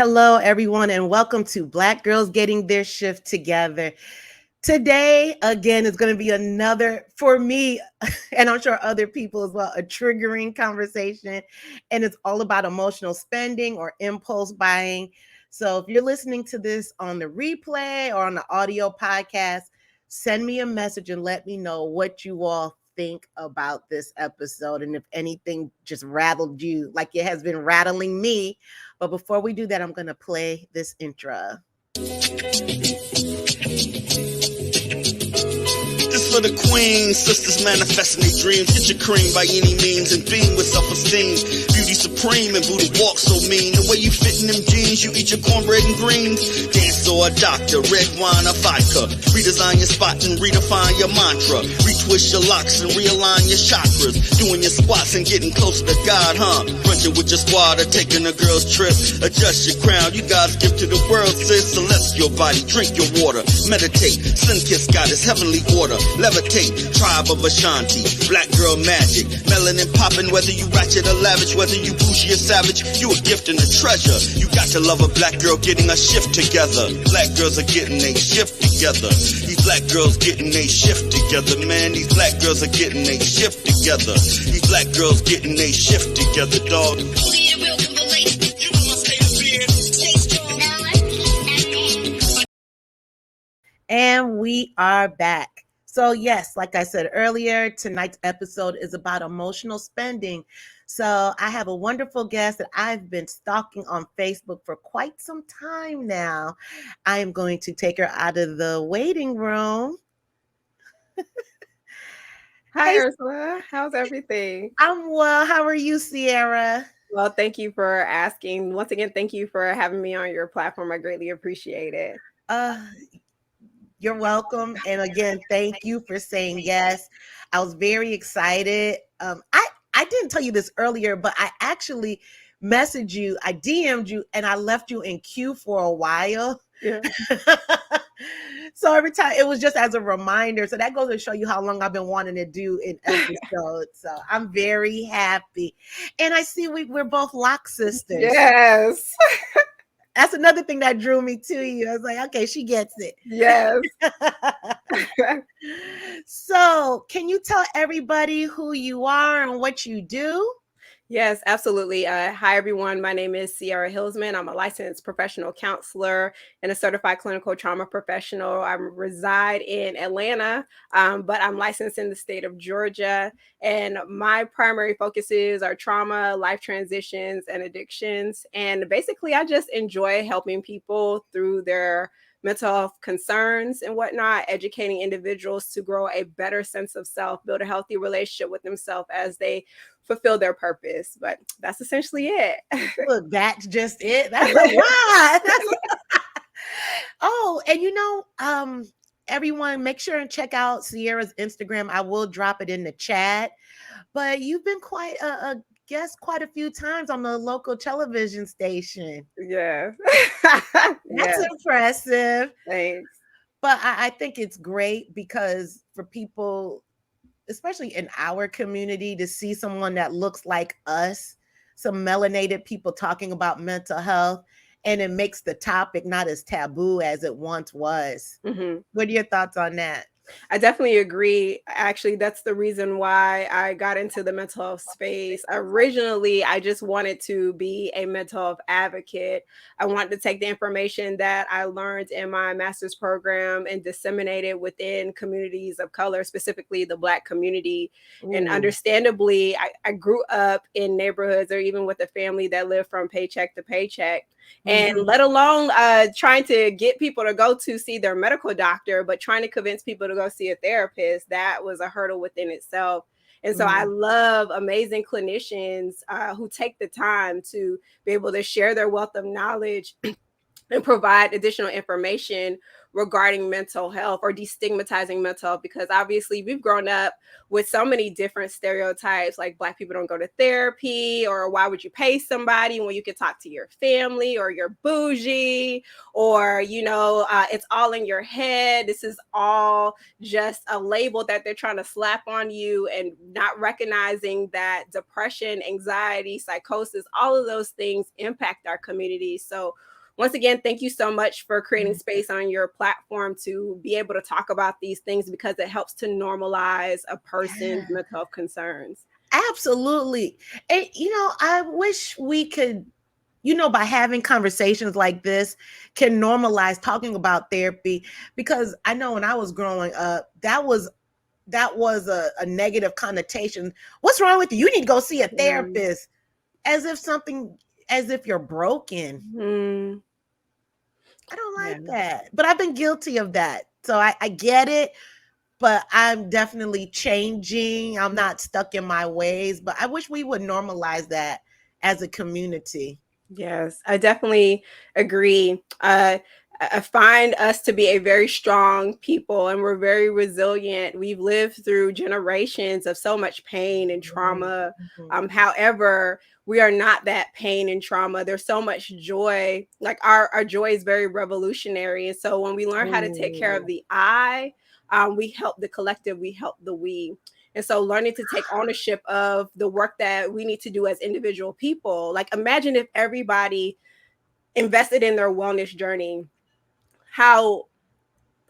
Hello, everyone, and welcome to Black Girls Getting Their Shift Together. Today, again, is going to be another, for me, and I'm sure other people as well, a triggering conversation. And it's all about emotional spending or impulse buying. So if you're listening to this on the replay or on the audio podcast, send me a message and let me know what you all think about this episode and if anything just rattled you like it has been rattling me. But before we do that, I'm going to play this intro. For the queen, sisters manifesting their dreams. Get your cream by any means and beam with self-esteem. Beauty supreme and booty walk so mean. The way you fit in them jeans, you eat your cornbread and greens. Dance or a doctor, red wine or vodka. Redesign your spot and redefine your mantra. Retwist your locks and realign your chakras. Doing your squats and getting closer to God, huh? Brunching with your squad or taking a girl's trip. Adjust your crown, you God's gift to the world, sis. Celestial body, drink your water. Meditate, sun-kiss goddess, heavenly order. Levitate, tribe of Ashanti, black girl magic, melanin popping, whether you ratchet or lavish, whether you bougie or savage, you a gift and a treasure. You got to love a black girl getting a shift together. Black girls are getting a shift together. These black girls getting a shift together, man. These black girls are getting a shift together. These black girls getting a shift together, dog. And we are back. So yes, like I said earlier, tonight's episode is about emotional spending. So I have a wonderful guest that I've been stalking on Facebook for quite some time now. I am going to take her out of the waiting room. Hi, Hey, Ursula. How's everything? I'm well. How are you, Sierra? Well, thank you for asking. Once again, thank you for having me on your platform. I greatly appreciate it. You're welcome. And again, thank you for saying yes. I was very excited. I didn't tell you this earlier, but I actually messaged you, I DM'd you, and I left you in queue for a while. Yeah. So every time it was just as a reminder. So that goes to show you how long I've been wanting to do an episode. So I'm very happy. And I see we're both lock sisters. Yes. That's another thing that drew me to you. I was like, okay, she gets it. Yes. So, can you tell everybody who you are and what you do? Yes, absolutely. Hi, everyone. My name is Sierra Hillsman. I'm a licensed professional counselor and a certified clinical trauma professional. I reside in Atlanta, but I'm licensed in the state of Georgia. And my primary focuses are trauma, life transitions, and addictions. And basically, I just enjoy helping people through their mental health concerns and whatnot, educating individuals to grow a better sense of self, build a healthy relationship with themselves as they fulfill their purpose. But that's essentially it. Look, that's just it. That's a lot. Oh, and everyone, make sure and check out Sierra's Instagram. I will drop it in the chat. But you've been quite a guest quite a few times on the local television station. Yeah. That's impressive. Thanks. But I think it's great because for people, especially in our community, to see someone that looks like us, some melanated people talking about mental health, and it makes the topic not as taboo as it once was. Mm-hmm. What are your thoughts on that? I definitely agree. Actually, that's the reason why I got into the mental health space. Originally, I just wanted to be a mental health advocate. I wanted to take the information that I learned in my master's program and disseminate it within communities of color, specifically the Black community. Ooh. And understandably, I grew up in neighborhoods or even with a family that lived from paycheck to paycheck. And let alone trying to get people to go to see their medical doctor, but trying to convince people to go see a therapist, that was a hurdle within itself. And so I love amazing clinicians who take the time to be able to share their wealth of knowledge and provide additional information regarding mental health or destigmatizing mental health, because obviously we've grown up with so many different stereotypes, like Black people don't go to therapy, or why would you pay somebody when you can talk to your family, or you're bougie, or it's all in your head. This is all just a label that they're trying to slap on you, and not recognizing that depression, anxiety, psychosis, all of those things impact our community. So once again, thank you so much for creating space on your platform to be able to talk about these things, because it helps to normalize a person's Yeah, mental health concerns. absolutely. And I wish we could, by having conversations like this, can normalize talking about therapy, because I know when I was growing up, that was a negative connotation. What's wrong with you? You need to go see a Mm, therapist, as if something, as if you're broken. mm, I don't yeah. like that. But I've been guilty of that. So I get it, but I'm definitely changing. I'm not stuck in my ways, but I wish we would normalize that as a community. Yes, I definitely agree. I find us to be a very strong people, and we're very resilient. We've lived through generations of so much pain and trauma. Mhm. However, we are not that pain and trauma. There's so much joy. Like our joy is very revolutionary. And so when we learn how to take care of Ooh. the I, we help the collective, we help the we. And so learning to take ownership of the work that we need to do as individual people. Like imagine if everybody invested in their wellness journey, how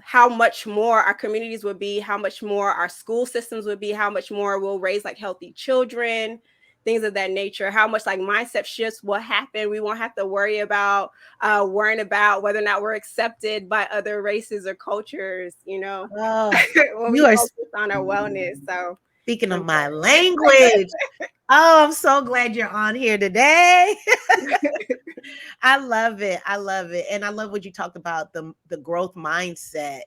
how much more our communities would be, how much more our school systems would be, how much more we'll raise like healthy children, things of that nature, how much like mindset shifts will happen. We won't have to worrying about whether or not we're accepted by other races or cultures, Oh, when you we are focus on our wellness. So speaking it's of my important. language. Oh, I'm so glad you're on here today. I love it. I love it. And I love what you talked about, the growth mindset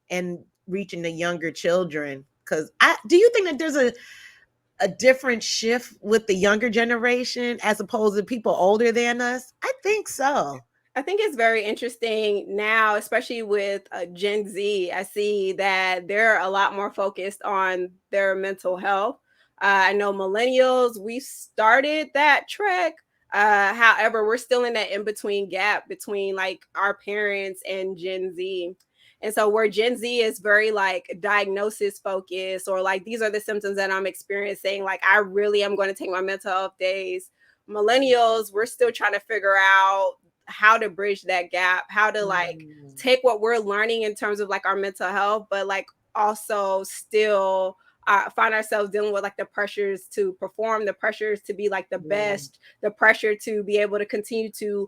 and reaching the younger children. Cause do you think that there's a different shift with the younger generation as opposed to people older than us? I think so. I think it's very interesting now, especially with Gen Z. I see that they're a lot more focused on their mental health. I know millennials, we started that trek. However, we're still in that in between gap between like our parents and Gen Z. And so, where Gen Z is very like diagnosis focused, or like these are the symptoms that I'm experiencing, like I really am going to take my mental health days. Millennials, we're still trying to figure out how to bridge that gap, how to like Mm, take what we're learning in terms of like our mental health, but like also still find ourselves dealing with like the pressures to perform, the pressures to be like the yeah. best, the pressure to be able to continue to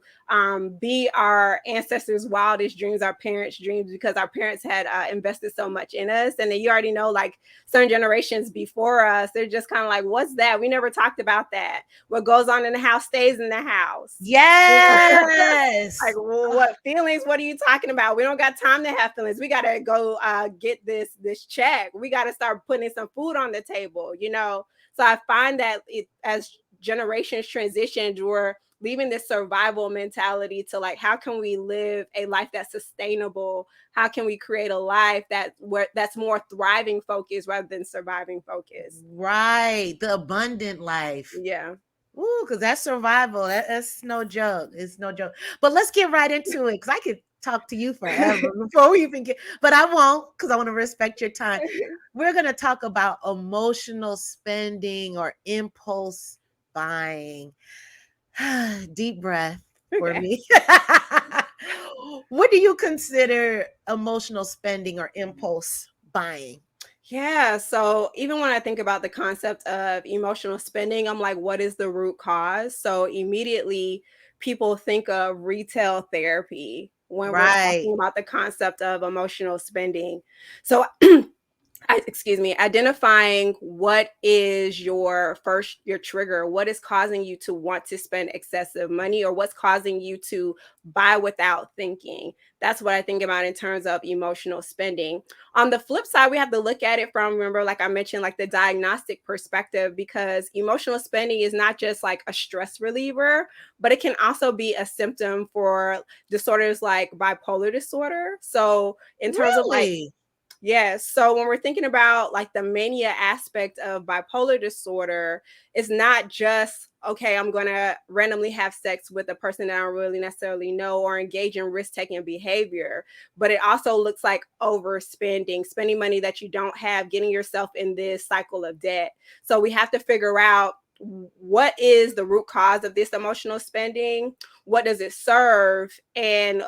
be our ancestors' wildest dreams, our parents' dreams, because our parents had invested so much in us. And then you already know, like certain generations before us, they're just kind of like, what's that? We never talked about that. What goes on in the house stays in the house. Like, Yes. well, what feelings? What are you talking about? We don't got time to have feelings. We gotta go get this check. We gotta start putting some food on the table. So I find that as generations transitioned, we're leaving this survival mentality to like, how can we live a life that's sustainable? How can we create a life that's more thriving focused rather than surviving focused? Right. The abundant life. Yeah. Ooh, because that's survival. That's no joke. It's no joke. But let's get right into it, because I could talk to you forever before we even get, but I won't, because I want to respect your time. We're going to talk about emotional spending or impulse buying. Deep breath for Okay. me. What do you consider emotional spending or impulse buying? Yeah. So even when I think about the concept of emotional spending, I'm like, what is the root cause? So immediately people think of retail therapy when we're Right. talking about the concept of emotional spending. So excuse me, identifying what is your trigger, what is causing you to want to spend excessive money, or what's causing you to buy without thinking. That's what I think about in terms of emotional spending. On the flip side, we have to look at it from, remember, like I mentioned, like the diagnostic perspective, because emotional spending is not just like a stress reliever, but it can also be a symptom for disorders like bipolar disorder. So in terms of like, Really? yeah. So when we're thinking about like the mania aspect of bipolar disorder, it's not just, okay, I'm going to randomly have sex with a person that I don't really necessarily know or engage in risk taking behavior, but it also looks like overspending, spending money that you don't have, getting yourself in this cycle of debt. So we have to figure out what is the root cause of this emotional spending, what does it serve, and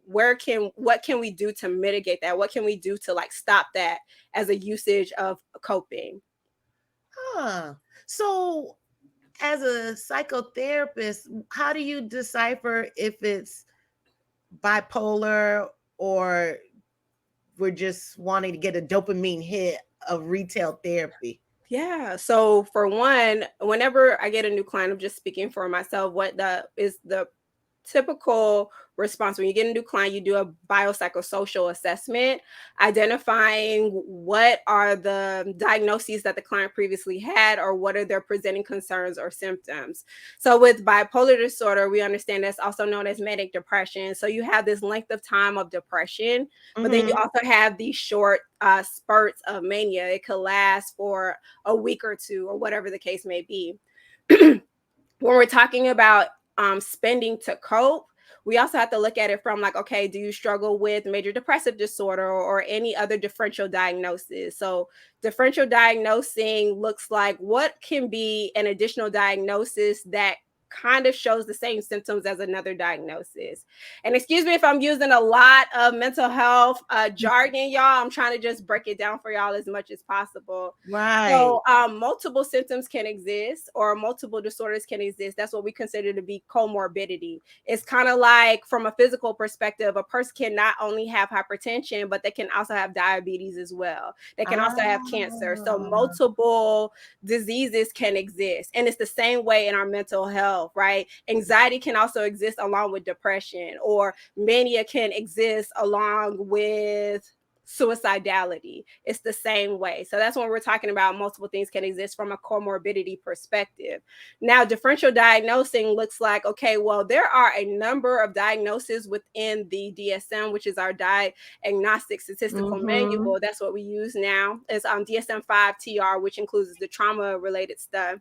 what can we do to mitigate that, what can we do to like stop that as a usage of coping. Huh. So, as a psychotherapist, how do you decipher if it's bipolar or we're just wanting to get a dopamine hit of retail therapy? Yeah. So for one, whenever I get a new client, I'm just speaking for myself, what the is the typical response when you get a new client. You do a biopsychosocial assessment, identifying what are the diagnoses that the client previously had, or what are their presenting concerns or symptoms. So with bipolar disorder, we understand that's also known as manic depression. So you have this length of time of depression, but then you Mm-hmm. also have these short spurts of mania. It could last for a week or two, or whatever the case may be. When we're talking about spending to cope, we also have to look at it from like, okay, do you struggle with major depressive disorder or any other differential diagnosis? So, differential diagnosing looks like what can be an additional diagnosis that kind of shows the same symptoms as another diagnosis. And excuse me if I'm using a lot of mental health jargon, y'all. I'm trying to just break it down for y'all as much as possible. Right. So, multiple symptoms can exist, or multiple disorders can exist. That's what we consider to be comorbidity. It's kind of like, from a physical perspective, a person can not only have hypertension, but they can also have diabetes as well. They can also have cancer. So, Ah, multiple diseases can exist. And it's the same way in our mental health, right? Anxiety can also exist along with depression, or mania can exist along with suicidality. It's the same way. So that's when we're talking about multiple things can exist from a comorbidity perspective. Now, differential diagnosing looks like, okay, well, there are a number of diagnoses within the DSM, which is our diagnostic statistical mm-hmm. manual. That's what we use now. It's DSM-5 TR, which includes the trauma related stuff.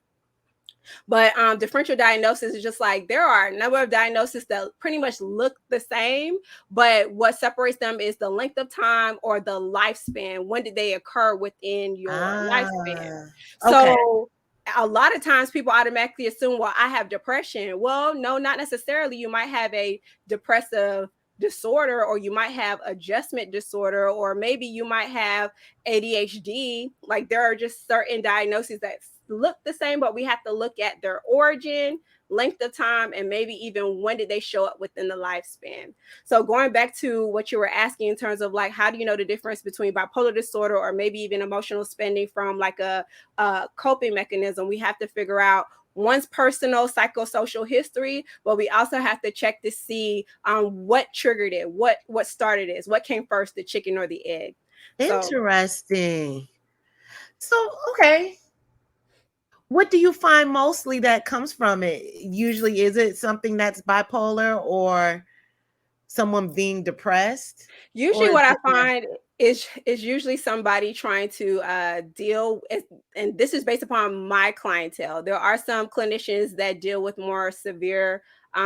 But differential diagnosis is just like, there are a number of diagnoses that pretty much look the same, but what separates them is the length of time or the lifespan. When did they occur within your lifespan? Ah, okay. So a lot of times people automatically assume, well, I have depression. Well, no, not necessarily. You might have a depressive disorder, or you might have adjustment disorder, or maybe you might have ADHD. Like, there are just certain diagnoses that look the same, but we have to look at their origin, length of time, and maybe even when did they show up within the lifespan. So going back to what you were asking in terms of like, how do you know the difference between bipolar disorder or maybe even emotional spending from like a coping mechanism, we have to figure out one's personal psychosocial history, but we also have to check to see what triggered it, what started it, what came first, the chicken or the egg. So Interesting. So, okay. What do you find mostly that comes from it? Usually, is it something that's bipolar or someone being depressed? Or usually is what I it yeah. find is usually somebody trying to deal with, and this is based upon my clientele. There are some clinicians that deal with more severe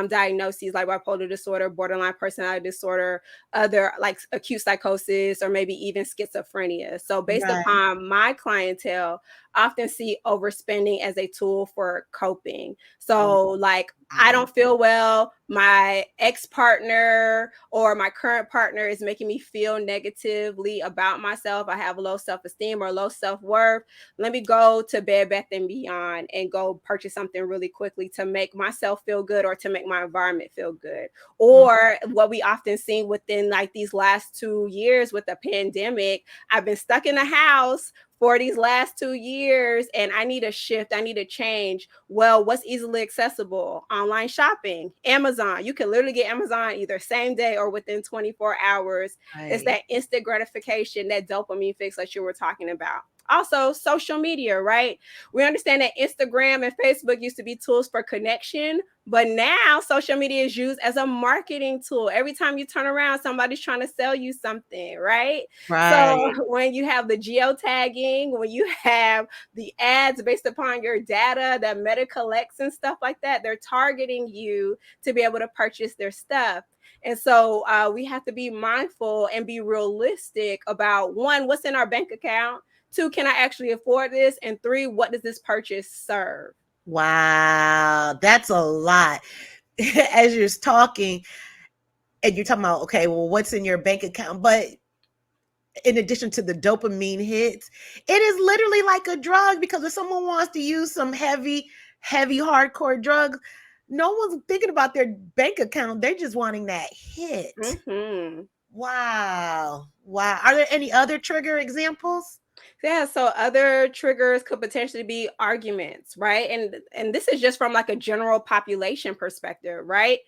diagnoses like bipolar disorder, borderline personality disorder, other like acute psychosis, or maybe even schizophrenia. So based Right. upon my clientele, often see overspending as a tool for coping. So, like, I don't feel well, my ex-partner or my current partner is making me feel negatively about myself. I have low self-esteem or low self-worth. Let me go to Bed Bath and Beyond and go purchase something really quickly to make myself feel good or to make my environment feel good. Or what we often see within like these last 2 years with the pandemic, I've been stuck in the house for these last 2 years and I need a shift, I need a change. Well, what's easily accessible? Online shopping, Amazon. You can literally get Amazon either same day or within 24 hours. It's Right. that instant gratification, that dopamine fix that you were talking about. Also, social media, right? We understand that Instagram and Facebook used to be tools for connection, but now social media is used as a marketing tool. Every time you turn around, somebody's trying to sell you something, right? So Right. when you have the geotagging, when you have the ads based upon your data that Meta collects and stuff like that, they're targeting you to be able to purchase their stuff. And so we have to be mindful and be realistic about one, what's in our bank account? Two, can I actually afford this? And three, what does this purchase serve? Wow, that's a lot. As you're talking, and you're talking about, okay, well, what's in your bank account? But in addition to the dopamine hits, it is literally like a drug because if someone wants to use some heavy, hardcore drugs, no one's thinking about their bank account. They're just wanting that hit. Mm-hmm. Wow. Wow. Are there any other trigger examples? Yeah, so other triggers could potentially be arguments, right? And this is just from like a general population perspective, right?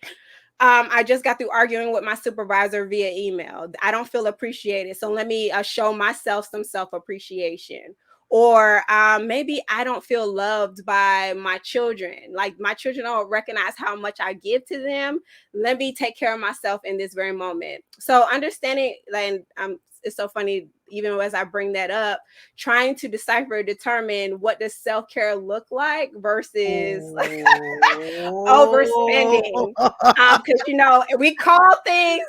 I just got through arguing with my supervisor via email. I don't feel appreciated, so let me show myself some self appreciation. Or maybe I don't feel loved by my children. Like my children don't recognize how much I give to them. Let me take care of myself in this very moment. So understanding, like, it's so funny. Even as I bring that up, trying to decipher, determine what does self care look like versus Oh. overspending. Because we call things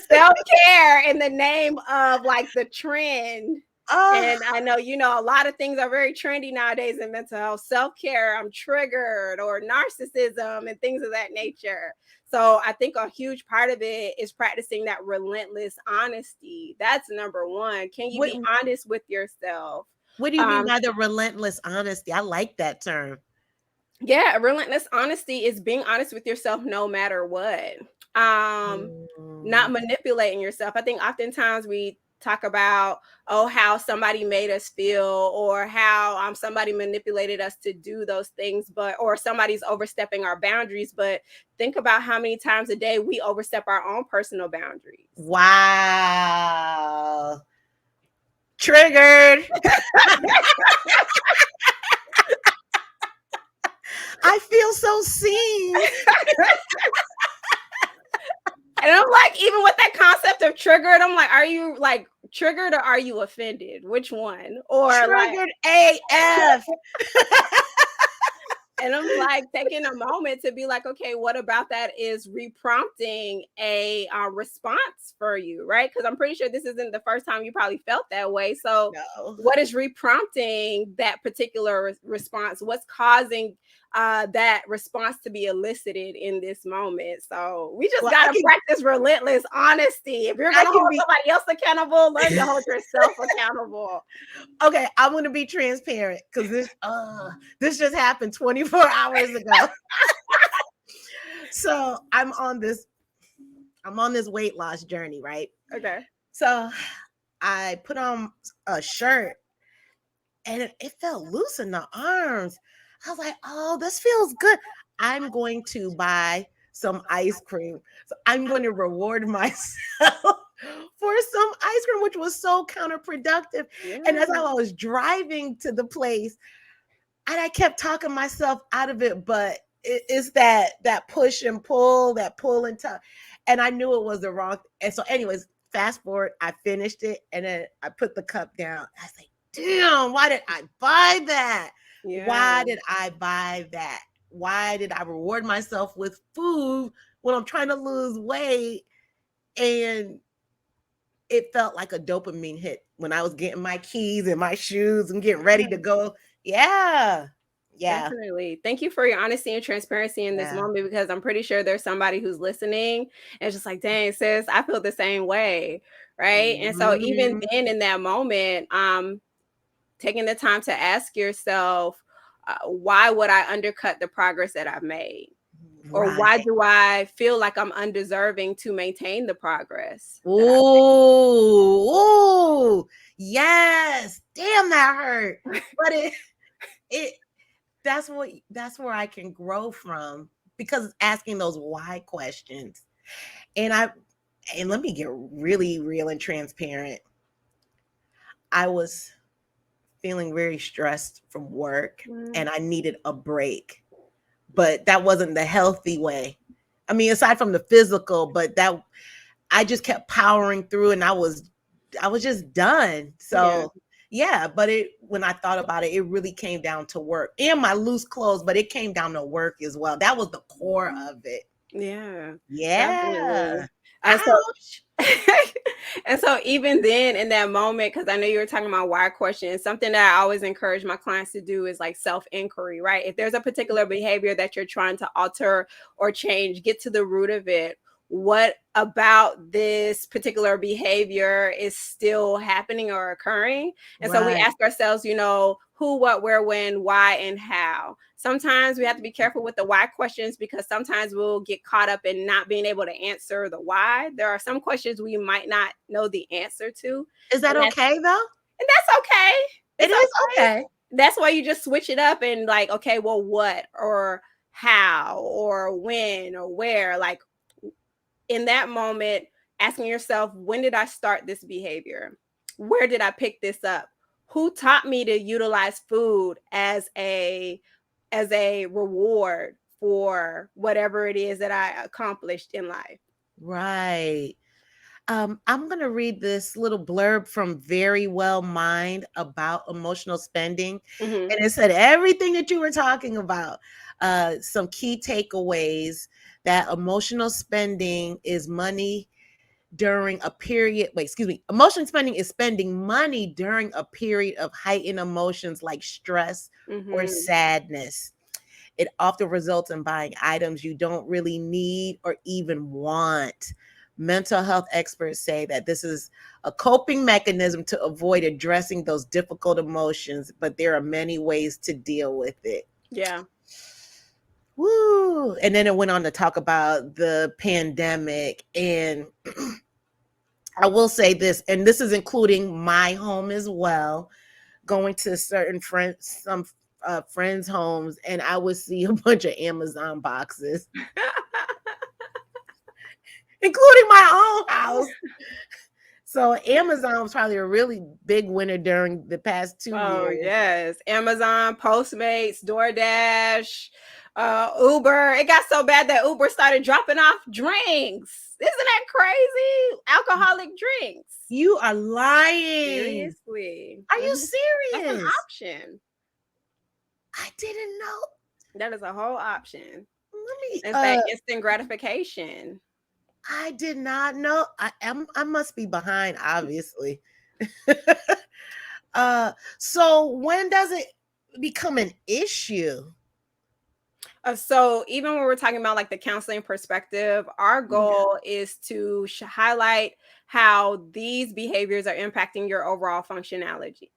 self care in the name of like the trend. Ah, And I know, a lot of things are very trendy nowadays in mental health. Self care, I'm triggered, or narcissism, and things of that nature. So I think a huge part of it is practicing that relentless honesty. That's number one. Can you what be honest with yourself? what do you mean Um, by the relentless honesty? I like that term. yeah, relentless honesty is being honest with yourself no matter what. Um, Mm. Not manipulating yourself. I think oftentimes we talk about, oh, how somebody made us feel or how somebody manipulated us to do those things, but or somebody's overstepping our boundaries. But think about how many times a day we overstep our own personal boundaries. Wow. Triggered. I feel so seen. And I'm like, even with that concept of triggered, I'm like, are you like triggered or are you offended? Which one? Or like, Triggered AF. and I'm like taking a moment to be like, okay, what about that is reprompting a response for you, right? Because I'm pretty sure this isn't the first time you probably felt that way. So, No. what is reprompting that particular response? What's causing that response to be elicited in this moment? So, we just Well, got to practice relentless honesty. If you're I going to can hold be somebody else accountable, learn to hold yourself accountable. okay. I'm gonna be transparent because this just happened 24 hours ago. So I'm on this weight loss journey, right? Okay. So I put on a shirt and it felt loose in the arms. I was like, oh, this feels good. I'm going to buy some ice cream. So I'm going to reward myself for some ice cream, which was so counterproductive. And as I Yeah. was driving to the place, and I kept talking myself out of it, but it's that push and pull, that pull and tug. And I knew it was the wrong. And so, anyways, fast forward, I finished it, and then I put the cup down. I was like, damn, why did I buy that? Yeah. Why did I buy that? Why did I reward myself with food when I'm trying to lose weight? And it felt like a dopamine hit when I was getting my keys and my shoes and getting ready to go Yeah. Yeah. Definitely. Thank you for your honesty and transparency in this Yeah. moment, because I'm pretty sure there's somebody who's listening and it's just like, dang, sis, I feel the same way. Right. And so even Mhm. then in that moment, taking the time to ask yourself, why would I undercut the progress that I've made? Or why Right. do I feel like I'm undeserving to maintain the progress that I Ooh. Ooh. Yes. Damn, that hurt. But it that's where I can grow from, because asking those why questions. And let me get really real and transparent. I was feeling very stressed from work Mm, and I needed a break, but that wasn't the healthy way. I mean, aside from the physical, but that I just kept powering through and I was just done. yeah. So, yeah, but it when I thought about it, it really came down to work and my loose clothes, but it came down to work as well. That was the core of it. Yeah, definitely. Yeah. So Ouch. and so even then in that moment, because I know you were talking about why questions, something that I always encourage my clients to do is like self-inquiry, right? If there's a particular behavior that you're trying to alter or change, get to the root of it. What about this particular behavior is still happening or occurring? And so we Right. ask ourselves, who, what, where, when, why, and how. Sometimes we have to be careful with the why questions, because sometimes we'll get caught up in not being able to answer the why. There are some questions we might not know the answer to, Is that and okay though? that's okay. It It's is okay. okay. That's why you just switch it up and like, okay, well, what or how or when or where, like in that moment, asking yourself, when did I start this behavior? Where did I pick this up? Who taught me to utilize food as a reward for whatever it is that I accomplished in life? Right. I'm going to read this little blurb from Very Well Mind about emotional spending. Hmm. And it said everything that you were talking about. Some key takeaways: that emotional spending is money during a period, wait, excuse me, emotional spending is spending money during a period of heightened emotions like stress or Hmm. sadness. It often results in buying items you don't really need or even want. Mental health experts say that this is a coping mechanism to avoid addressing those difficult emotions, but there are many ways to deal with it. Yeah. Woo! And then it went on to talk about the pandemic. And I will say this, and this is including my home as well, going to certain friends, some friends' homes, and I would see a bunch of Amazon boxes, including my own house. So Amazon was probably a really big winner during the past 2 years. Oh, yes. Amazon, Postmates, DoorDash, Uber. It got so bad that Uber started dropping off drinks. Isn't that crazy? Alcoholic drinks. You are lying. Seriously. Are you Mhm. That's an serious? option. I didn't know. That is a whole option. Let me It's that instant gratification. I did not know. I must be behind, obviously. uh so when does it become an issue? So even when we're talking about like the counseling perspective, our Yeah. goal is to highlight how these behaviors are impacting your overall functionality.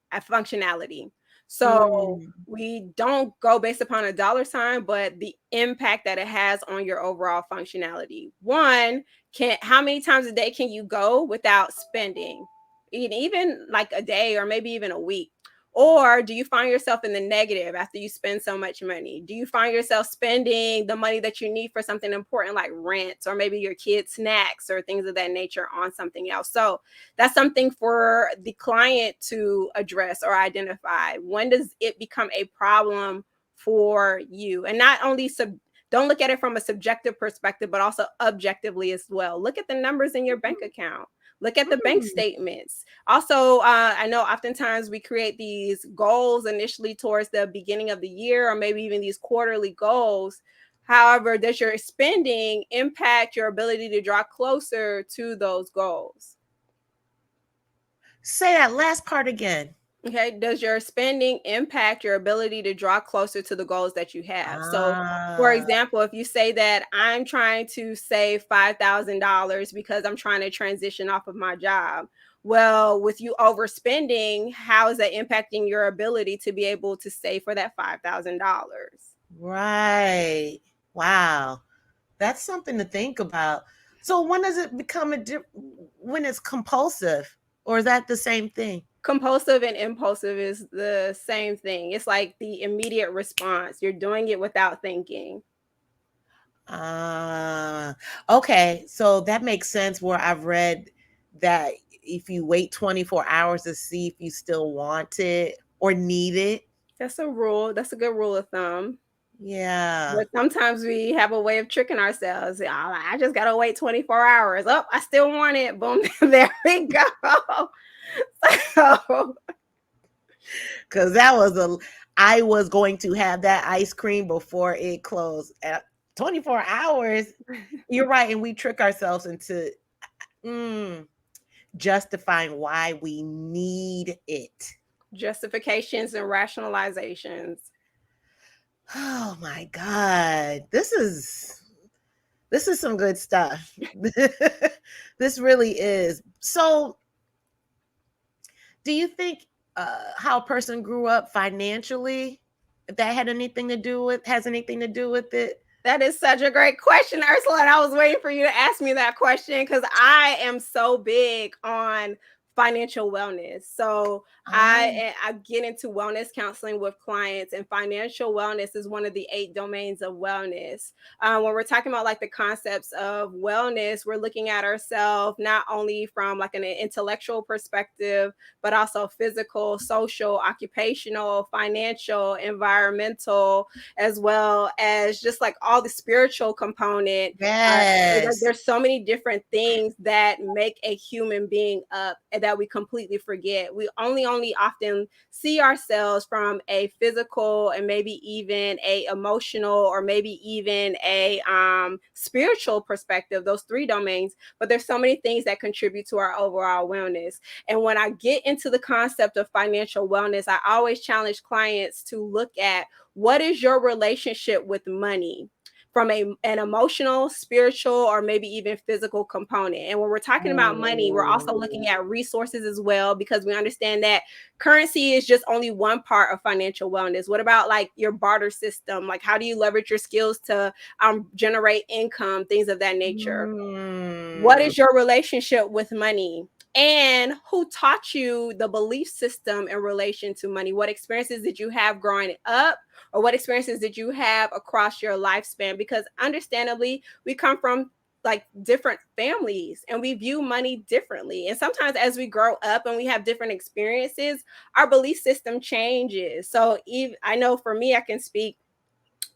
So Mm. we don't go based upon a dollar sign, but the impact that it has on your overall functionality. One, can how many times a day can you go without spending? Even like a day or maybe even a week. Or do you find yourself in the negative after you spend so much money? Do you find yourself spending the money that you need for something important like rent or maybe your kids' snacks or things of that nature on something else? So that's something for the client to address or identify. When does it become a problem for you? And not only don't look at it from a subjective perspective, but also objectively as well. Look at the numbers in your bank account. Look at the bank Mm. statements. Also, I know oftentimes we create these goals initially towards the beginning of the year, or maybe even these quarterly goals. However, does your spending impact your ability to draw closer to those goals? Say that last part again. Okay. Does your spending impact your ability to draw closer to the goals that you have? So, for Ah, example, if you say that I'm trying to save $5,000 because I'm trying to transition off of my job, well, with you overspending, how is that impacting your ability to be able to save for that $5,000? right. Wow. That's something to think about. So when does it become when it's compulsive, or is that the same thing? Compulsive and impulsive is the same thing. It's like the immediate response. You're doing it without thinking. Ah, okay. So that makes sense where I've read that if you wait 24 hours to see if you still want it or need it. That's a rule. That's a good rule of thumb. Yeah. But sometimes we have a way of tricking ourselves. I just gotta wait 24 hours. Oh, I still want it. Boom, there we go. So Cause I was going to have that ice cream before it closed at 24 hours. You're right. And we trick ourselves into mm, justifying why we need it. justifications and rationalizations. Oh my God. This is some good stuff. This really is. So, do you think how a person grew up financially, if that had anything to do with has anything to do with it? That is such a great question, Ursula. And I was waiting for you to ask me that question because I am so big on financial wellness. So Oh, I get into wellness counseling with clients, and financial wellness is one of the 8 domains of wellness. When we're talking about like the concepts of wellness, we're looking at ourselves not only from like an intellectual perspective, but also physical, social, occupational, financial, environmental, as well as just like all the spiritual component. Like yes. there's so many different things that make a human being up and that we completely forget. We only often see ourselves from a physical and maybe even a emotional or maybe even a spiritual perspective, those 3 domains, but there's so many things that contribute to our overall wellness. And when I get into the concept of financial wellness, I always challenge clients to look at what is your relationship with money from an emotional, spiritual, or maybe even physical component. And when we're talking about money, we're also looking Ooh. at resources as well, because we understand that currency is just only one part of financial wellness. What about like your barter system? Like, how do you leverage your skills to generate income, things of that nature? What Mm. is your relationship with money? And who taught you the belief system in relation to money? What experiences did you have growing up, or what experiences did you have across your lifespan? Because understandably, we come from like different families and we view money differently. And sometimes as we grow up and we have different experiences, our belief system changes. So even I know for me, I can speak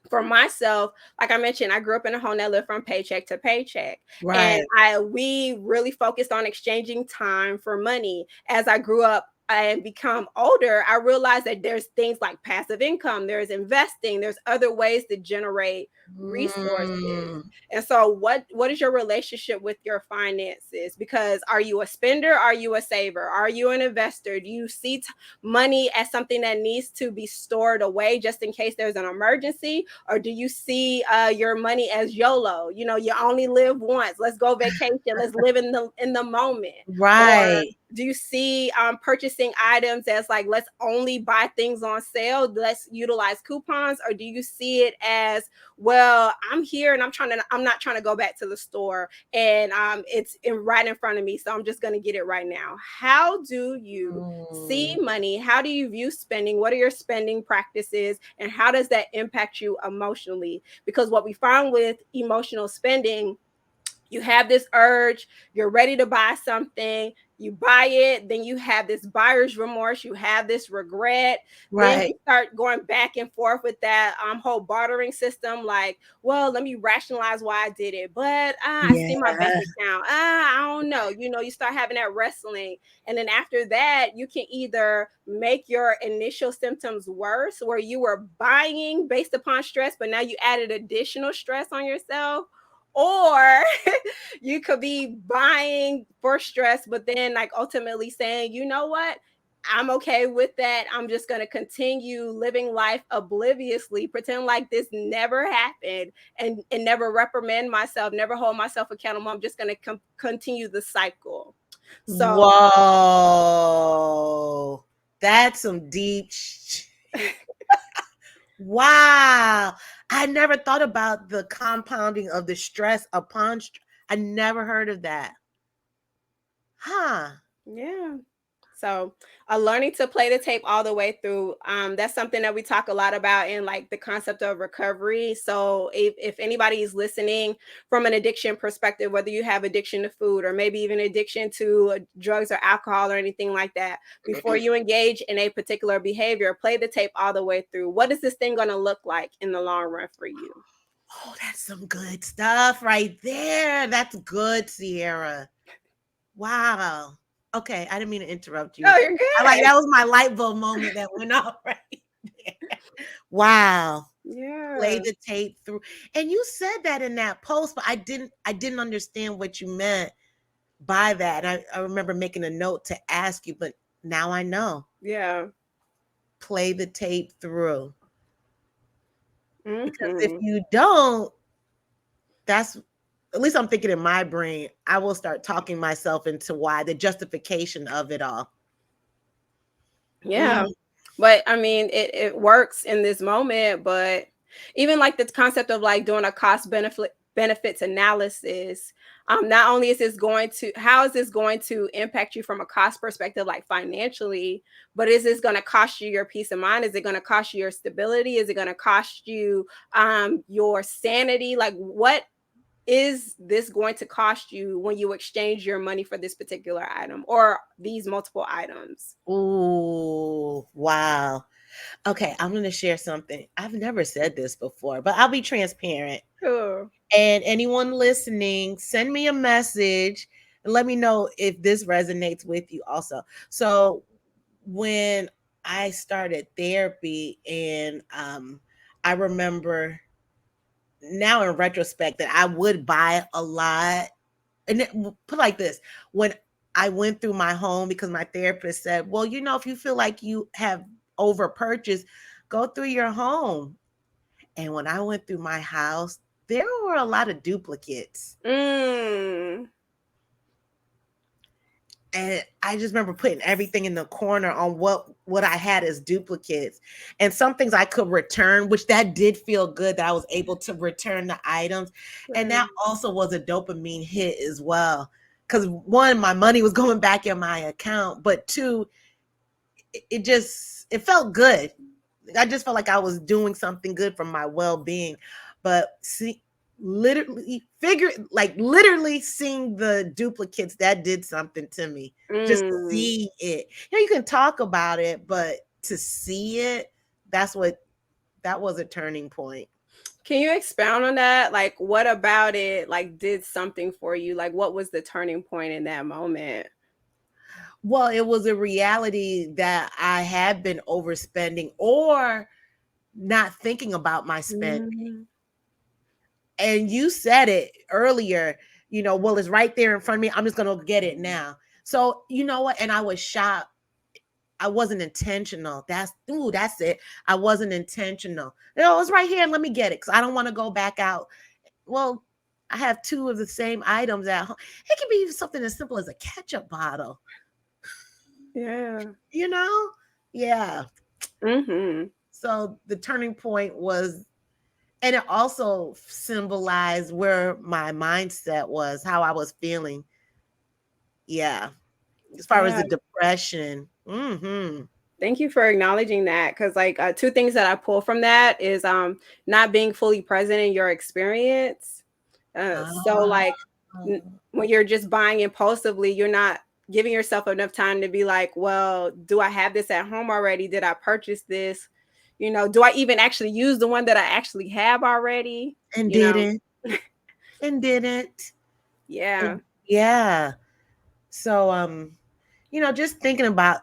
for myself. Like I mentioned, I grew up in a home that lived from paycheck to paycheck, and Right. we really focused on exchanging time for money. As I grew up and become older, I realized that there's things like passive income, there's investing, there's other ways to generate resources. Mm. And so what is your relationship with your finances? Because are you a spender? Are you a saver? Are you an investor? Do you see money as something that needs to be stored away just in case there's an emergency? Or do you see your money as YOLO? You know, you only live once. Let's go vacation. Let's live in the moment. Or Right. do you see purchasing items as like, let's only buy things on sale, let's utilize coupons? Or do you see it as, well, I'm here and I'm not trying to go back to the store, and right in front of me, so I'm just going to get it right now? How do you see Mm. money? How do you view spending? What are your spending practices? And how does that impact you emotionally? Because what we found with emotional spending, you have this urge, you're ready to buy something, you buy it, then you have this buyer's remorse, you have this regret, then you Right. start going back and forth with that whole bartering system, like, well, let me rationalize why I did it, but I Yeah. see my bank account, I don't know, you start having that wrestling. And then after that, you can either make your initial symptoms worse, where you were buying based upon stress, but now you added additional stress on yourself, or you could be buying for stress, but then like ultimately saying, you know what? I'm okay with that. I'm just going to continue living life obliviously, pretend like this never happened, and never reprimand myself, never hold myself accountable. I'm just going to continue the cycle. So, Whoa. That's some deep wow. I never thought about the compounding of the stress upon I never heard of that. Huh. yeah. So, learning to play the tape all the way through. That's something that we talk a lot about in like the concept of recovery. So, if anybody is listening from an addiction perspective, whether you have addiction to food or maybe even addiction to drugs or alcohol or anything like that, before you engage in a particular behavior, play the tape all the way through. What is this thing going to look like in the long run for you? Oh, that's some good stuff right there. That's good, Sierra. Wow. Okay, I didn't mean to interrupt you. Oh, you're I like good. that was my light bulb moment that went off right there. Wow. Play Yeah. the tape through. And you said that in that post, but I didn't understand what you meant by that. And I remember making a note to ask you, but now I know. Yeah. Play the tape through. Because if Hmm. you don't, that's at least I'm thinking in my brain, I will start talking myself into why the justification of it all. Yeah. Mm. But I mean, it works in this moment, but even like the concept of like doing a cost benefits analysis, not only is this going to how is this going to impact you from a cost perspective, like financially, but is this going to cost you your peace of mind? Is it going to cost you your stability? Is it going to cost you your sanity? Like what is this going to cost you when you exchange your money for this particular item or these multiple items? Ooh, wow. Okay, I'm going to share something. I've never said this before, but I'll be transparent. Sure. And anyone listening, send me a message and let me know if this resonates with you also. So, when I started therapy and I remember now in retrospect that I would buy a lot. And put like this, when I went through my home, because my therapist said, well, if you feel like you have over purchased, go through your home. And when I went through my house, there were a lot of duplicates. Mm. And I just remember putting everything in the corner on what I had as duplicates. And some things I could return, which that did feel good that I was able to return the items. And Right. that also was a dopamine hit as well. Because one, my money was going back in my account, but two, it felt good. I just felt like I was doing something good for my well-being. But see, literally seeing the duplicates, that did something to me. Just Mm. see it. You can talk about it, but to see it, that was a turning point. Can you expound on that? Like, what about it, like, did something for you? Like, what was the turning point in that moment? Well, it was a reality that I had been overspending or not thinking about my spend. Mm. And you said it earlier, well, it's right there in front of me. I'm just going to get it now. So, you know what? And I was shocked. I wasn't intentional. That's it. I wasn't intentional. It's right here. Let me get it because I don't want to go back out. Well, I have two of the same items at home. It can be something as simple as a ketchup bottle, Yeah. you know? Yeah. Mhm. So the turning point was, and it also symbolized where my mindset was, how I was feeling. Yeah. As far as Yeah. the depression. Mm-hmm. Thank you for acknowledging that, because like two things that I pull from that is not being fully present in your experience. So Ah, like when you're just buying impulsively, you're not giving yourself enough time to be like, well, do I have this at home already? Did I purchase this? Do I even actually use the one that I actually have already? and You know, didn't. And didn't. yeah. And yeah. So just thinking about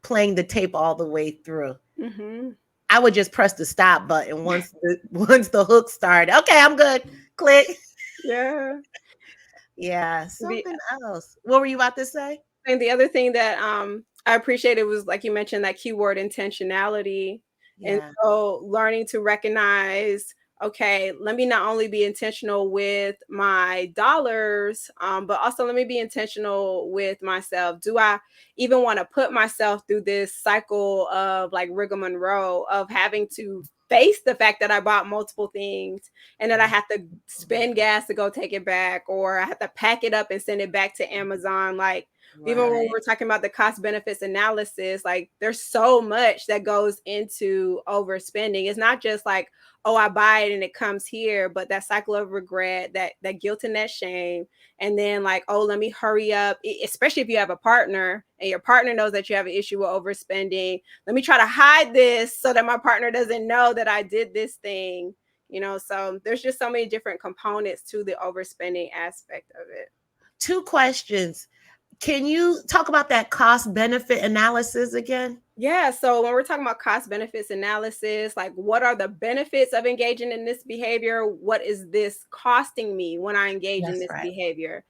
playing the tape all the way through. Hmm. I would just press the stop button once the once the hook started. Okay, I'm good. Click. Yeah. Yeah, The something else. What were you about to say? And the other thing that I appreciate it was like you mentioned that keyword intentionality. And Yeah. so learning to recognize, okay, let me not only be intentional with my dollars, but also let me be intentional with myself. Do I even want to put myself through this cycle of like rigmarole of having to face the fact that I bought multiple things and that I have to spend gas to go take it back, or I have to pack it up and send it back to Amazon? Like, even when Right. we're talking about the cost benefits analysis, like there's so much that goes into overspending. It's not just like, oh, I buy it and it comes here, but that cycle of regret, that guilt and that shame. And then like, oh, let me hurry up, especially if you have a partner and your partner knows that you have an issue with overspending. Let me try to hide this so that my partner doesn't know that I did this thing. So there's just so many different components to the overspending aspect of it. Two questions. Can you talk about that cost benefit analysis again? Yeah, so when we're talking about cost benefits analysis, like what are the benefits of engaging in this behavior? What is this costing me when I engage in That's this right. behavior?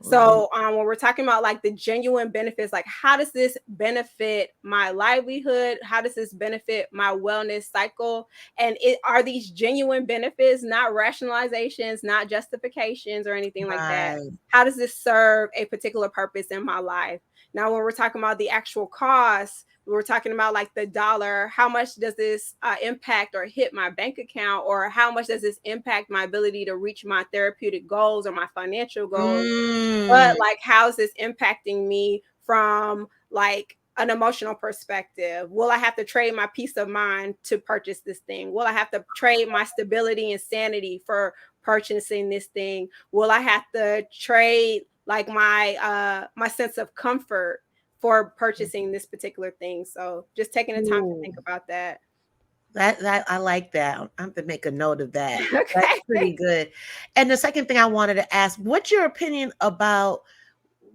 Mhm. So, when we're talking about like the genuine benefits, like how does this benefit my livelihood? How does this benefit my wellness cycle? And are these genuine benefits, not rationalizations, not justifications or anything like that? Right. How does this serve a particular purpose in my life? Now, when we're talking about the actual cost, we're talking about like the dollar, how much does this impact or hit my bank account, or how much does this impact my ability to reach my therapeutic goals or my financial goals? But Mm. like, how's this impacting me from like an emotional perspective? Will I have to trade my peace of mind to purchase this thing? Will I have to trade my stability and sanity for purchasing this thing? Will I have to trade like my sense of comfort for purchasing this particular thing? So just taking the time to Ooh. think about that. That I like that. I have to make a note of that. That's Okay. pretty good. And the second thing I wanted to ask, what's your opinion about,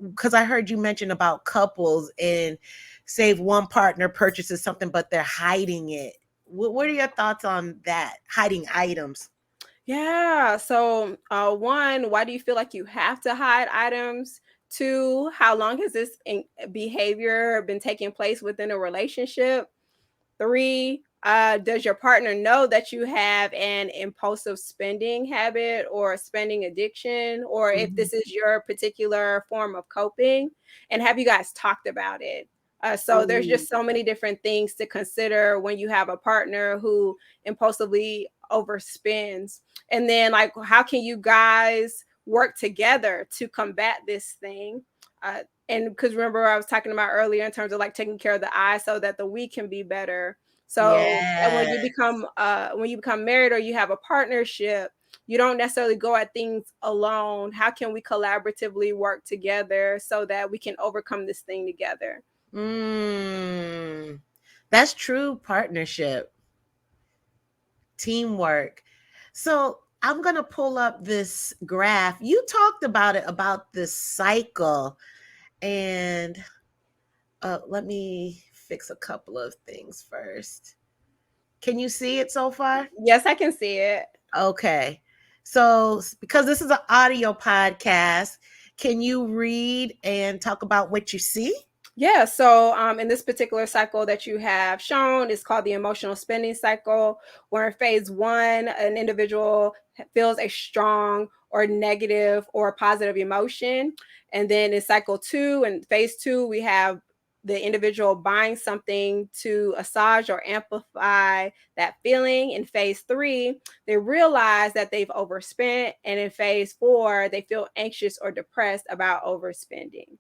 because I heard you mention about couples and say if one partner purchases something but they're hiding it. What are your thoughts on that? Hiding items. Yeah. So, one, why do you feel like you have to hide items? Two, how long has this behavior been taking place within a relationship? Three, does your partner know that you have an impulsive spending habit or a spending addiction, or if Mhm. this is your particular form of coping? And have you guys talked about it? So there's Ooh. just so many different things to consider when you have a partner who impulsively overspends. And then, like, how can you guys work together to combat this thing? And because remember, I was talking about earlier in terms of like taking care of the eye so that the we can be better. So, and Yes. when you become married or you have a partnership, you don't necessarily go at things alone. How can we collaboratively work together so that we can overcome this thing together? Mm. That's true partnership, teamwork. So I'm going to pull up this graph. You talked about it, about this cycle. And let me fix a couple of things first. Can you see it so far? Yes, I can see it. Okay. So, because this is an audio podcast, can you read and talk about what you see? Yeah, so in this particular cycle that you have shown is called the emotional spending cycle, where in phase one, an individual feels a strong or negative or positive emotion. And then in cycle two and phase two, we have the individual buying something to assuage or amplify that feeling. In phase three, they realize that they've overspent. And in phase four, they feel anxious or depressed about overspending.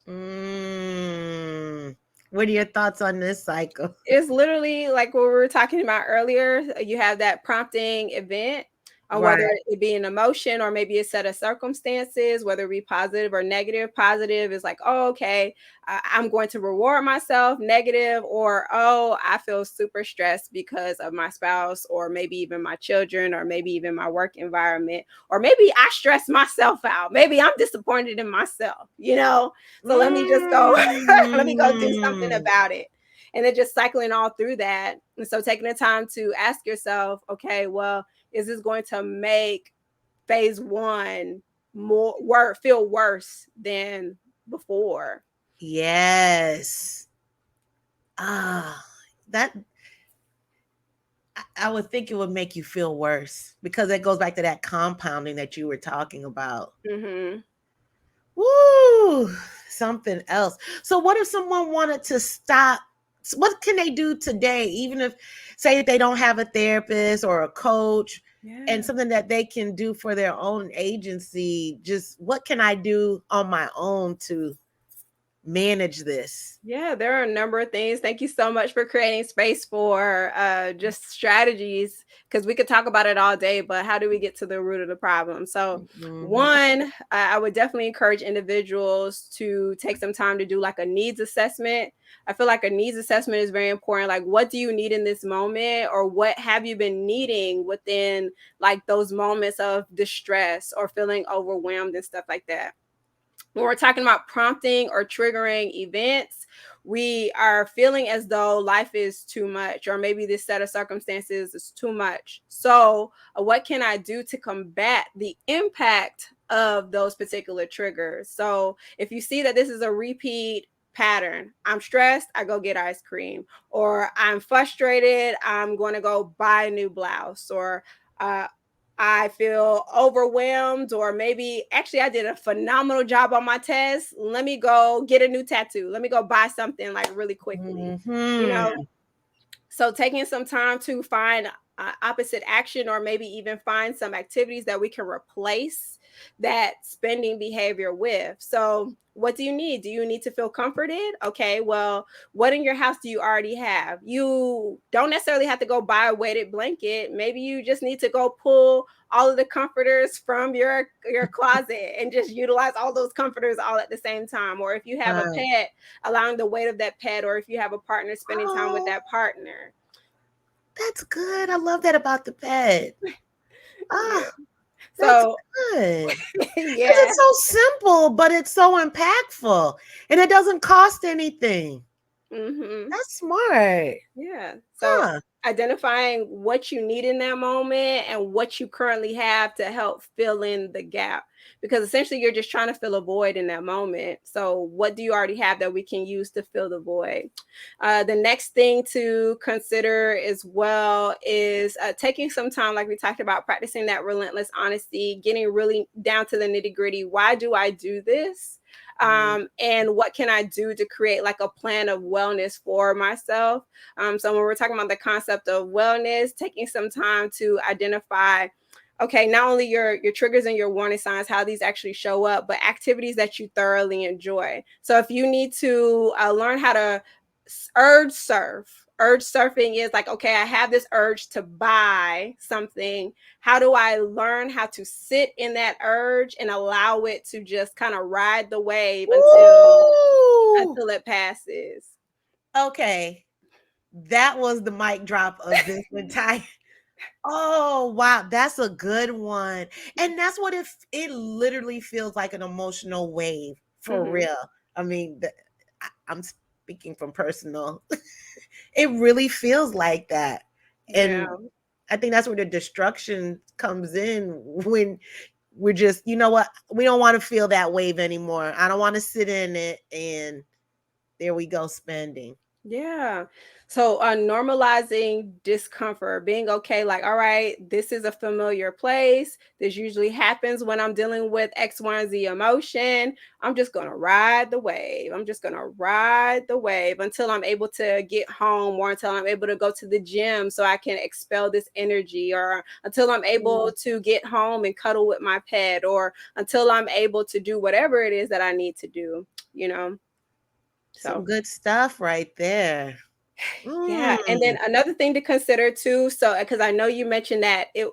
Mm. What are your thoughts on this cycle? It's literally like what we were talking about earlier. You have that prompting event, whether Right. it be an emotion or maybe a set of circumstances, whether it be positive or negative. Positive is like, oh, okay, I'm going to reward myself. Negative, or oh, I feel super stressed because of my spouse, or maybe even my children, or maybe even my work environment, or maybe I stress myself out. Maybe I'm disappointed in myself. So let me just go, let me go do something Mm. about it, and then just cycling all through that. And so taking the time to ask yourself, okay, well, is this going to make phase one feel worse than before? Yes. Ah, that I would think it would make you feel worse because it goes back to that compounding that you were talking about. Mm-hmm. Woo, something else. So, what if someone wanted to stop? What can they do today, even if, say, that they don't have a therapist or a coach, and Yeah. something that they can do for their own agency? Just what can I do on my own to manage this? Yeah, there are a number of things. Thank you so much for creating space for just strategies, because we could talk about it all day, but how do we get to the root of the problem? So, Mhm. one, I would definitely encourage individuals to take some time to do like a needs assessment. I feel like a needs assessment is very important. Like, what do you need in this moment, or what have you been needing within like those moments of distress or feeling overwhelmed and stuff like that? When we're talking about prompting or triggering events, we are feeling as though life is too much, or maybe this set of circumstances is too much. So, what can I do to combat the impact of those particular triggers? So, if you see that this is a repeat pattern, I'm stressed, I go get ice cream, or I'm frustrated, I'm going to go buy a new blouse, or uh, I feel overwhelmed, or maybe actually I did a phenomenal job on my test. Let me go get a new tattoo. Let me go buy something like really quickly. You know, Mhm. so taking some time to find opposite action, or maybe even find some activities that we can replace that spending behavior with. So, what do you need? Do you need to feel comforted? Okay, well, what in your house do you already have? You don't necessarily have to go buy a weighted blanket. Maybe you just need to go pull all of the comforters from your closet and just utilize all those comforters all at the same time. Or if you have a Right. pet, allowing the weight of that pet, or if you have a partner, spending time with Oh, that partner. that's good. I love that about the pet. Yeah. Ah, that's So, good. 'Cause yeah. it's so simple, but it's so impactful, and it doesn't cost anything. Mhm. That's smart. Yeah. So, Huh. identifying what you need in that moment and what you currently have to help fill in the gap. Because essentially you're just trying to fill a void in that moment. So, what do you already have that we can use to fill the void? The next thing to consider as well is taking some time, like we talked about, practicing that relentless honesty, getting really down to the nitty gritty. Why do I do this? Mm. And what can I do to create like a plan of wellness for myself? So when we're talking about the concept of wellness, taking some time to identify, okay, not only your triggers and your warning signs, how these actually show up, but activities that you thoroughly enjoy. So if you need to learn how to urge surf. Urge surfing is like, okay, I have this urge to buy something. How do I learn how to sit in that urge and allow it to just kind of ride the wave Woo! until it passes? Okay, that was the mic drop of this entire. Oh, wow, that's a good one, and that's what it literally feels like an emotional wave, for Hmm. real. I mean, I'm speaking from personal. It really feels like that, Yeah. and I think that's where the destruction comes in when we're just, you know what, we don't want to feel that wave anymore. I don't want to sit in it, and there we go, spending. Yeah. So, normalizing discomfort, being okay, like, all right, this is a familiar place. This usually happens when I'm dealing with X, Y, and Z emotion. I'm just going to ride the wave. I'm just going to ride the wave until I'm able to get home, or until I'm able to go to the gym so I can expel this energy, or until I'm able Mm, to get home and cuddle with my pet, or until I'm able to do whatever it is that I need to do, you know? some So, good stuff right there. yeah, Mm, and then another thing to consider too, so because I know you mentioned that it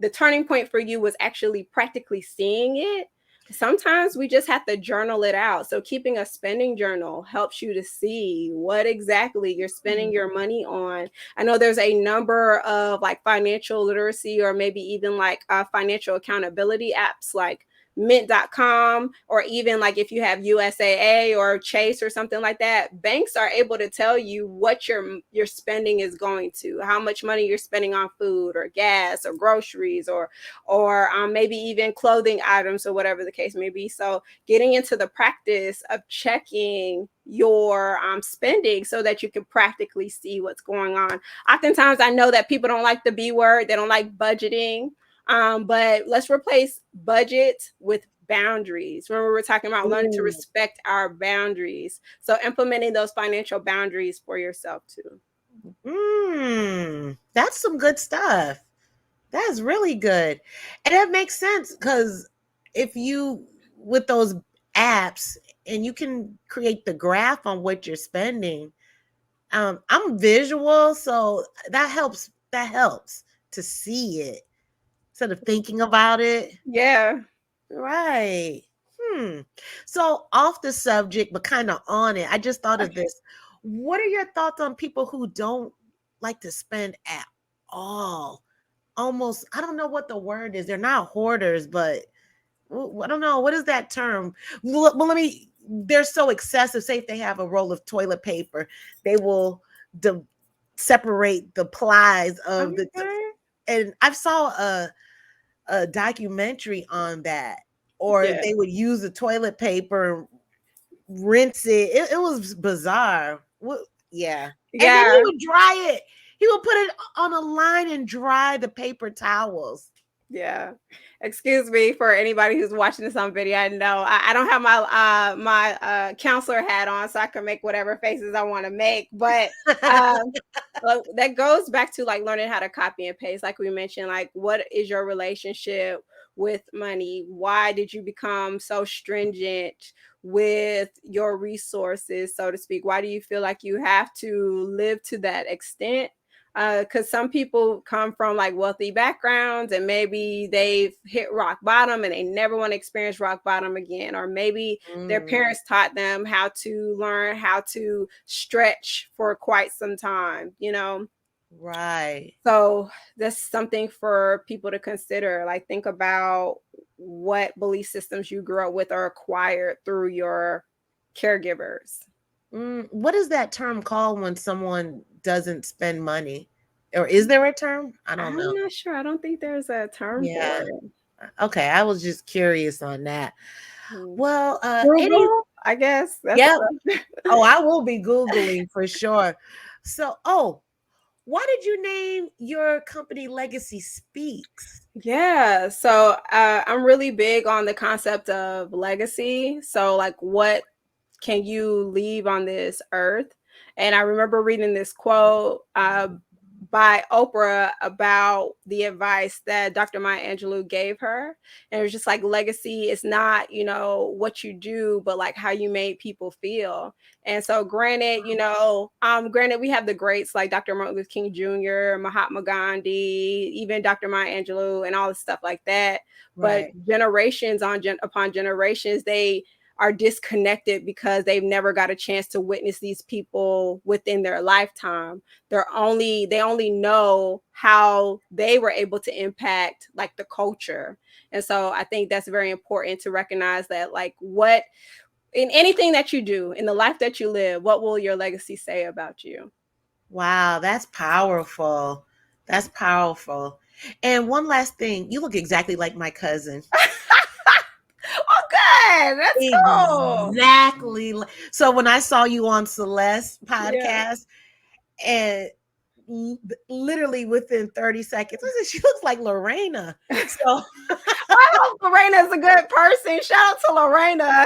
the turning point for you was actually practically seeing it. Sometimes we just have to journal it out. So keeping a spending journal helps you to see what exactly you're spending mm, your money on. I know there's a number of like financial literacy, or maybe even like financial accountability apps like mint.com, or even like if you have USAA or Chase or something like that, banks are able to tell you what your spending is going to, how much money you're spending on food or gas or groceries, or maybe even clothing items or whatever the case may be. So getting into the practice of checking your spending so that you can practically see what's going on. Oftentimes, I know that people don't like the B word, they don't like budgeting. But let's replace budget with boundaries. Remember, we're talking about learning to Ooh. respect our boundaries. So implementing those financial boundaries for yourself too. That's some good stuff. That's really good. And that makes sense because if you, with those apps, and you can create the graph on what you're spending. I'm visual, so that helps to see it instead of thinking about it. Yeah. Right. Hmm. So off the subject, but kind of on it, I just thought of this. What are your thoughts on people who don't like to spend at all? Almost, I don't know what the word is. They're not hoarders, but I don't know. What is that term? Well, they're so excessive. Say if they have a roll of toilet paper, they will de- separate the plies of the. Okay. And I saw a documentary on that, or Yeah. they would use the toilet paper and rinse it. It was bizarre. Yeah, and then he Yeah. would dry it. He would put it on a line and dry the paper towels. Yeah. Excuse me for anybody who's watching this on video. I know I don't have my counselor hat on, so I can make whatever faces I want to make. But um, well, that goes back to like learning how to copy and paste, like we mentioned. Like, what is your relationship with money? Why did you become so stringent with your resources, so to speak? Why do you feel like you have to live to that extent? Because some people come from like wealthy backgrounds and maybe they've hit rock bottom and they never want to experience rock bottom again, or maybe their Mm, parents taught them how to learn how to stretch for quite some time. right. So that's something for people to consider. Like, think about what belief systems you grew up with or acquired through your caregivers. What is that term called when someone doesn't spend money? Or is there a term? I don't know. I'm not sure. I don't think there's a term for Yeah. it. Okay, I was just curious on that. Hmm. Well, any Google, I guess that's yep. the Oh, I will be Googling for sure. So, why did you name your company Legacy Speaks? Yeah. So I'm really big on the concept of legacy. So, like, what can you leave on this earth? And I remember reading this quote by Oprah about the advice that Dr. Maya Angelou gave her. And it was just like, legacy is not, what you do, but like how you made people feel. And so, granted, we have the greats like Dr. Martin Luther King Jr., Mahatma Gandhi, even Dr. Maya Angelou, and all this stuff like that. But Right. generations upon generations, they are disconnected because they've never got a chance to witness these people within their lifetime. They only know how they were able to impact like the culture. And so I think that's very important to recognize that, like, what in anything that you do, in the life that you live, what will your legacy say about you? Wow, that's powerful. That's powerful. And one last thing, you look exactly like my cousin. Oh, good. That's cool. Exactly. So when I saw you on Celeste Yeah. podcast, and literally within 30 seconds, I said, she looks like Lorena. So I hope Lorena's a good person. Shout out to Lorena,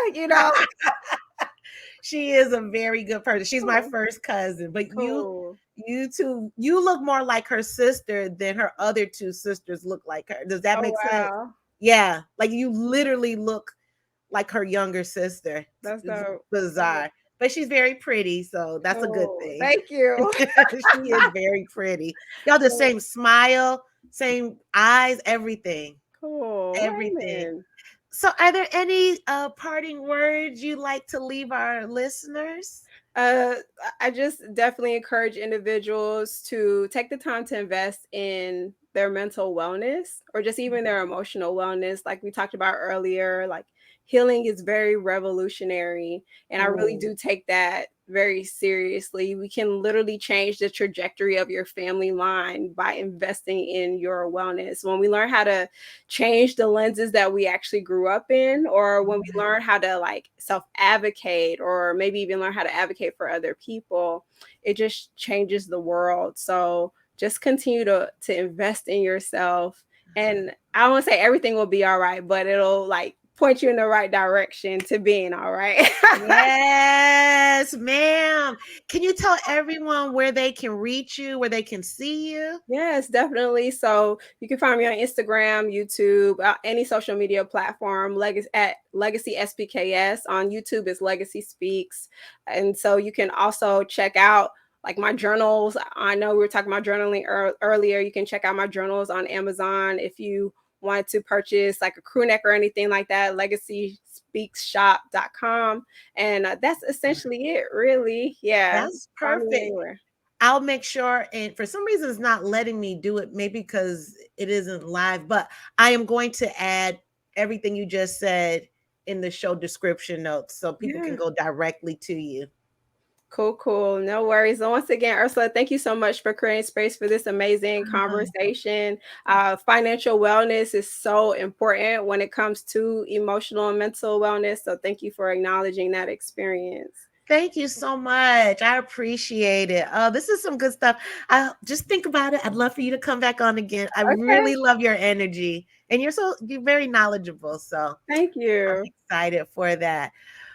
she is a very good person. She's my Cool. first cousin, but Cool. you two, you look more like her sister than her other two sisters look like her. Does that Oh, make sense? wow. Yeah, like you literally look like her younger sister. That's It's dope. bizarre, but she's very pretty, so that's a good Cool. thing. Thank you. She is very pretty. Y'all the Cool. same smile, same eyes, everything, Cool. everything. Amen. So, are there any parting words you like to leave our listeners? Uh, I just definitely encourage individuals to take the time to invest in their mental wellness or just even their emotional wellness. Like we talked about earlier, like healing is very revolutionary. And I really Mm. do take that very seriously. We can literally change the trajectory of your family line by investing in your wellness. When we learn how to change the lenses that we actually grew up in, or when we learn how to like self advocate, or maybe even learn how to advocate for other people, it just changes the world. So just continue to invest in yourself. And I don't want to say everything will be all right, but it'll like point you in the right direction to being all right. Yes, ma'am. Can you tell everyone where they can reach you, where they can see you? Yes, definitely. So you can find me on Instagram, YouTube, any social media platform, at Legacy SPKS. On YouTube is Legacy Speaks. And so you can also check out like my journals. I know we were talking about journaling earlier. You can check out my journals on Amazon if you want to purchase like a crew neck or anything like that, legacyspeaksshop.com. And that's essentially it, really. Yeah. That's Find me perfect. anywhere. I'll make sure, and for some reason it's not letting me do it, maybe because it isn't live, but I am going to add everything you just said in the show description notes so people can Yeah. go directly to you. Cool. No worries. And once again, Ursula, thank you so much for creating space for this amazing Uh, conversation. Financial wellness is so important when it comes to emotional and mental wellness. So thank you for acknowledging that experience. Thank you so much. I appreciate it. Oh, this is some good stuff. I just think about it. I'd love for you to come back on again. I Okay. really love your energy, and you're very knowledgeable. So Thank I'm you. excited for that.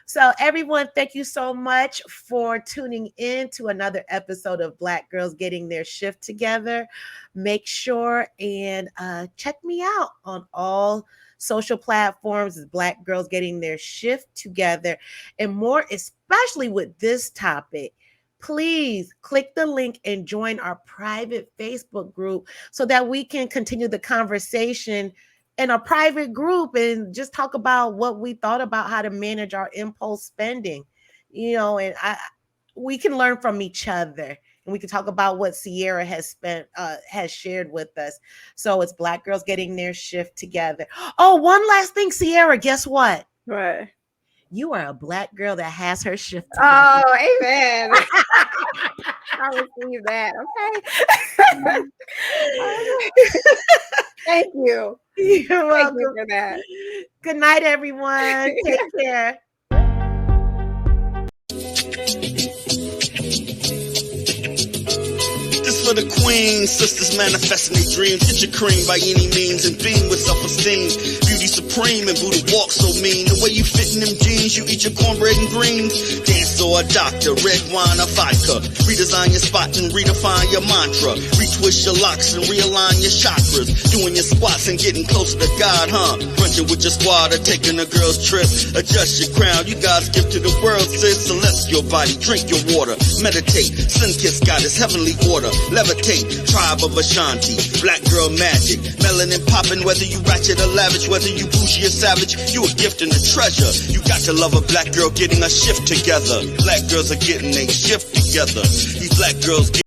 So, everyone, thank you so much for tuning in to another episode of Black Girls Getting Their Shift Together. Make sure and check me out on all social platforms as Black Girls Getting Their Shift Together. And more, especially with this topic, please click the link and join our private Facebook group so that we can continue the conversation in a private group and just talk about what we thought about how to manage our impulse spending, and we can learn from each other, and we can talk about what Sierra has shared with us. So it's Black Girls Getting Their Shift Together. Oh, one last thing, Sierra, guess what? What? You are a Black girl that has her shift together. Oh, amen. I receive that. Okay. Thank you. You're Thank welcome. you for that. Good night, everyone. Take care. This for the queens, sisters manifesting their dreams. Get your cream by any means and beam with self-esteem. Beauty supreme and Buddha walk so mean. The way you fit in them jeans, you eat your cornbread and greens. Dance or a doctor, red wine or vodka. Redesign your spot and redefine your mantra. Retwist your locks and realign your chakras. Doing your squats and getting closer to God, huh? Brunching with your squad or taking a girl's trip. Adjust your crown, you God's gift to the world, sis. Celestial body, drink your water. Meditate, sun-kissed goddess, heavenly order. Levitate, tribe of Ashanti. Black girl magic, melanin popping. Whether you ratchet or lavish, whether you bougie or savage, you a gift and a treasure. You got to love a black girl getting a shift together. Black girls are getting a shift together. These black girls